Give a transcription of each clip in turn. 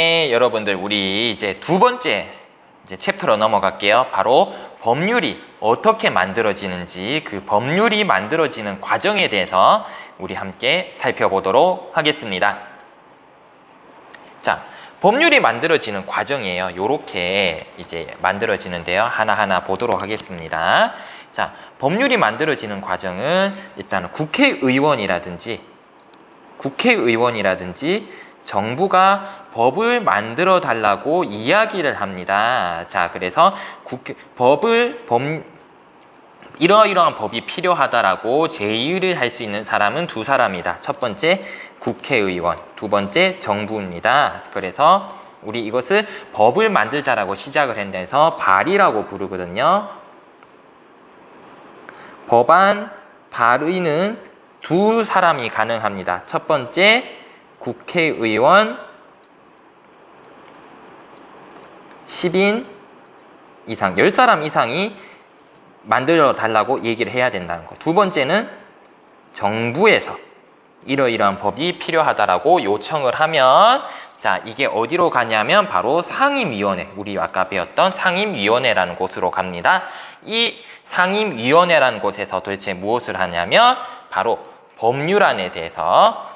네, 여러분들 우리 이제 두 번째 챕터로 넘어갈게요. 바로 법률이 어떻게 만들어지는지, 그 법률이 만들어지는 과정에 대해서 우리 함께 살펴보도록 하겠습니다. 자, 법률이 만들어지는 과정이에요. 요렇게 이제 만들어지는데요. 하나하나 보도록 하겠습니다. 자, 법률이 만들어지는 과정은 일단 국회의원이라든지 정부가 법을 만들어 달라고 이야기를 합니다. 자, 그래서 이러이러한 법이 필요하다라고 제의를 할 수 있는 사람은 두 사람이다. 첫 번째 국회의원, 두 번째 정부입니다. 그래서 우리 이것을 법을 만들자라고 시작을 했는데서 발의라고 부르거든요. 법안 발의는 두 사람이 가능합니다. 첫 번째 국회의원 10인 이상, 10사람 이상이 만들어 달라고 얘기를 해야 된다는 거. 두 번째는 정부에서 이러이러한 법이 필요하다라고 요청을 하면, 자, 이게 어디로 가냐면 바로 상임위원회, 우리 아까 배웠던 상임위원회라는 곳으로 갑니다. 이 상임위원회라는 곳에서 도대체 무엇을 하냐면 바로 법률안에 대해서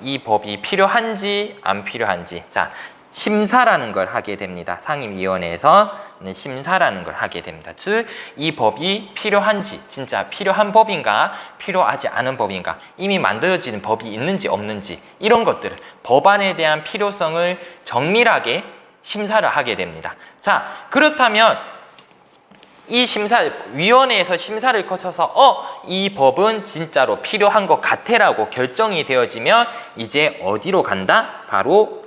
이 법이 필요한지 안 필요한지, 자, 심사라는 걸 하게 됩니다. 상임위원회에서는 심사라는 걸 하게 됩니다. 즉, 이 법이 필요한지, 진짜 필요한 법인가, 필요하지 않은 법인가, 이미 만들어진 법이 있는지 없는지, 이런 것들을, 법안에 대한 필요성을 정밀하게 심사를 하게 됩니다. 자, 그렇다면 이 위원회에서 심사를 거쳐서 이 법은 진짜로 필요한 것 같아라고 결정이 되어지면 이제 어디로 간다? 바로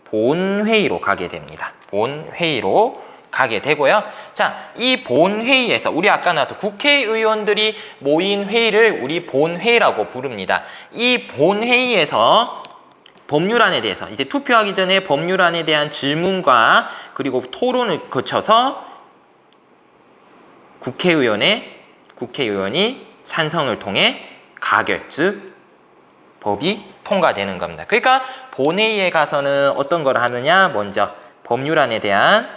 본회의로 가게 됩니다. 본회의로 가게 되고요. 자, 이 본회의에서 우리 아까 나왔던 국회의원들이 모인 회의를 우리 본회의라고 부릅니다. 이 본회의에서 법률안에 대해서 이제 투표하기 전에 법률안에 대한 질문과 그리고 토론을 거쳐서 국회의원이 찬성을 통해 가결, 즉 법이 통과되는 겁니다. 그러니까 본회의에 가서는 어떤 걸 하느냐? 먼저 법률안에 대한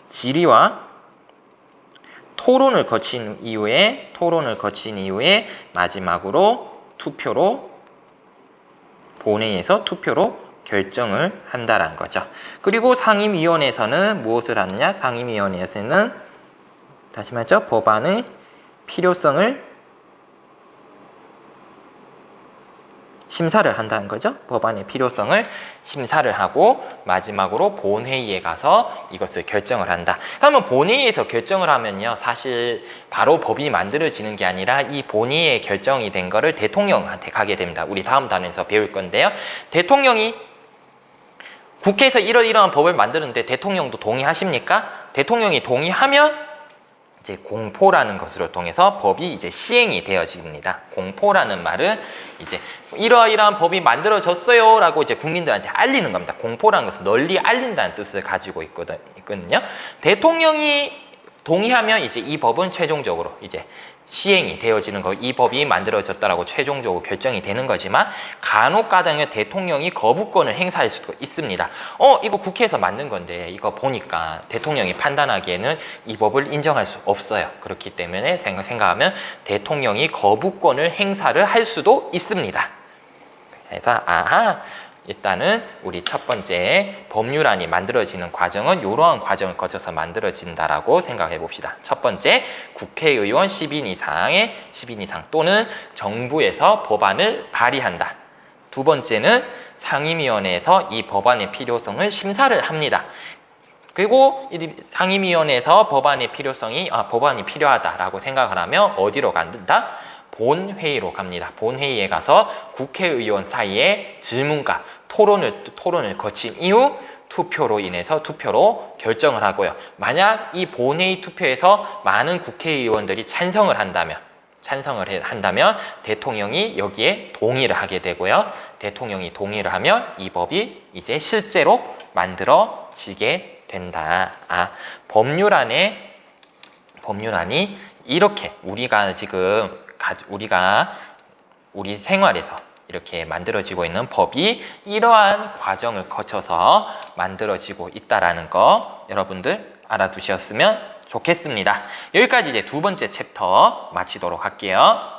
질의와 토론을 거친 이후에 마지막으로 본회의에서 투표로 결정을 한다는 거죠. 그리고 상임위원회에서는 무엇을 하느냐? 상임위원회에서는 다시 말해서 법안의 필요성을 심사를 한다는 거죠. 법안의 필요성을 심사를 하고 마지막으로 본회의에 가서 이것을 결정을 한다. 그러면 본회의에서 결정을 하면요, 사실 바로 법이 만들어지는 게 아니라 이 본회의에 결정이 된 거를 대통령한테 가게 됩니다. 우리 다음 단에서 배울 건데요. 대통령이 국회에서 이러이러한 법을 만드는데 대통령도 동의하십니까? 대통령이 동의하면 이제 공포라는 것으로 통해서 법이 이제 시행이 되어집니다. 공포라는 말은 이제 이러이러한 법이 만들어졌어요 라고 이제 국민들한테 알리는 겁니다. 공포라는 것은 널리 알린다는 뜻을 가지고 있거든요. 대통령이 동의하면 이제 이 법은 최종적으로 이제 시행이 되어지는 거, 이 법이 만들어졌다라고 최종적으로 결정이 되는 거지만 간혹 가다가 대통령이 거부권을 행사할 수도 있습니다. 이거 국회에서 만든 건데 이거 보니까 대통령이 판단하기에는 이 법을 인정할 수 없어요. 그렇기 때문에 생각하면 대통령이 거부권을 행사를 할 수도 있습니다. 그래서 일단은 우리 첫 번째 법률안이 만들어지는 과정은 이러한 과정을 거쳐서 만들어진다라고 생각해 봅시다. 첫 번째, 국회의원 10인 이상 또는 정부에서 법안을 발의한다. 두 번째는 상임위원회에서 이 법안의 필요성을 심사를 합니다. 그리고 상임위원회에서 법안이 필요하다라고 생각을 하면 어디로 간다? 본회의로 갑니다. 본회의에 가서 국회의원 사이에 질문과 토론을 거친 이후 투표로 결정을 하고요. 만약 이 본회의 투표에서 많은 국회의원들이 찬성을 한다면 대통령이 여기에 동의를 하게 되고요. 대통령이 동의를 하면 이 법이 이제 실제로 만들어지게 된다. 법률안이 이렇게 우리가 지금 우리가 우리 생활에서 이렇게 만들어지고 있는 법이 이러한 과정을 거쳐서 만들어지고 있다라는 거 여러분들 알아두셨으면 좋겠습니다. 여기까지 이제 두 번째 챕터 마치도록 할게요.